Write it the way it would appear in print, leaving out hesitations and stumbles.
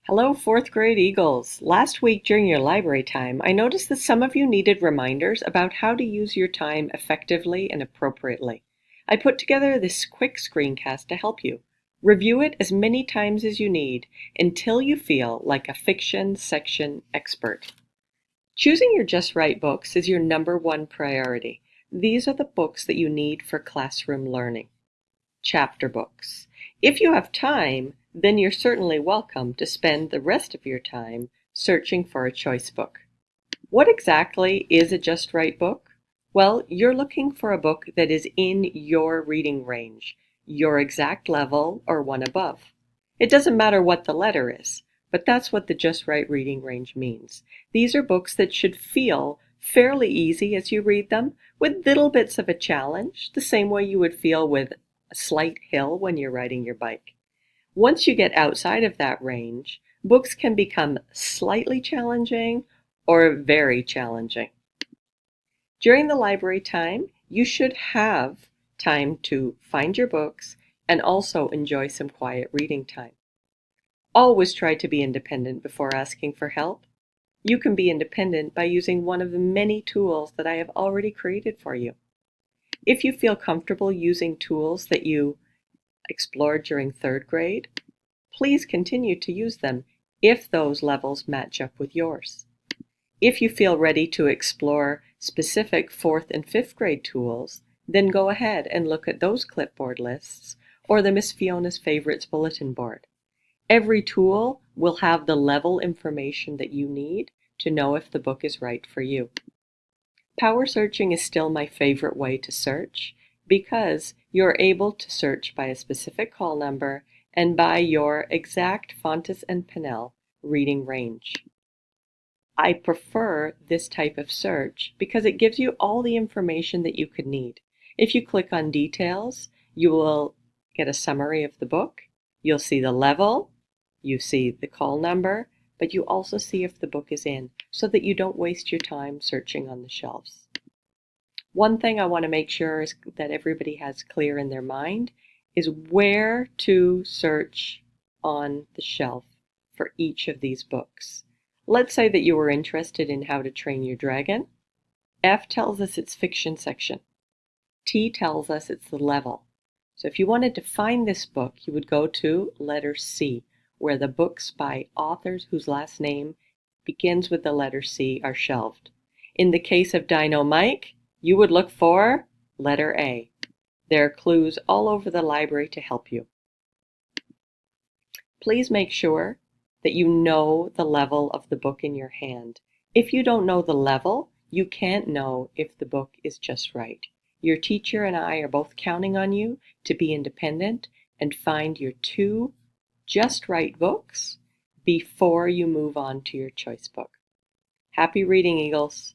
Hello, fourth grade Eagles. Last week during your library time, I noticed that some of you needed reminders about how to use your time effectively and appropriately. I put together this quick screencast to help you. Review it as many times as you need until you feel like a fiction section expert. Choosing your just right books is your number one priority. These are the books that you need for classroom learning. Chapter books. If you have time, then you're certainly welcome to spend the rest of your time searching for a choice book. What exactly is a just right book? Well, you're looking for a book that is in your reading range, your exact level or one above. It doesn't matter what the letter is, but that's what the just right reading range means. These are books that should feel fairly easy as you read them, with little bits of a challenge, the same way you would feel with a slight hill when you're riding your bike. Once you get outside of that range, books can become slightly challenging or very challenging. During the library time, you should have time to find your books and also enjoy some quiet reading time. Always try to be independent before asking for help. You can be independent by using one of the many tools that I have already created for you. If you feel comfortable using tools that you explored during third grade, please continue to use them if those levels match up with yours. If you feel ready to explore specific fourth and fifth grade tools, then go ahead and look at those clipboard lists or the Miss Fiona's Favorites bulletin board. Every tool will have the level information that you need to know if the book is right for you. Power searching is still my favorite way to search because you're able to search by a specific call number and by your exact Fountas and Pinnell reading range. I prefer this type of search because it gives you all the information that you could need. If you click on details, you will get a summary of the book. You'll see the level, you see the call number, but you also see if the book is in, so that you don't waste your time searching on the shelves. One thing I want to make sure is that everybody has clear in their mind is where to search on the shelf for each of these books. Let's say that you were interested in How to Train Your Dragon. F tells us it's fiction section. T tells us it's the level. So if you wanted to find this book, you would go to letter C, where the books by authors whose last name begins with the letter C are shelved. In the case of Dino Mike, you would look for letter A. There are clues all over the library to help you. Please make sure that you know the level of the book in your hand. If you don't know the level, you can't know if the book is just right. Your teacher and I are both counting on you to be independent and find your two just right books before you move on to your choice book. Happy reading, Eagles!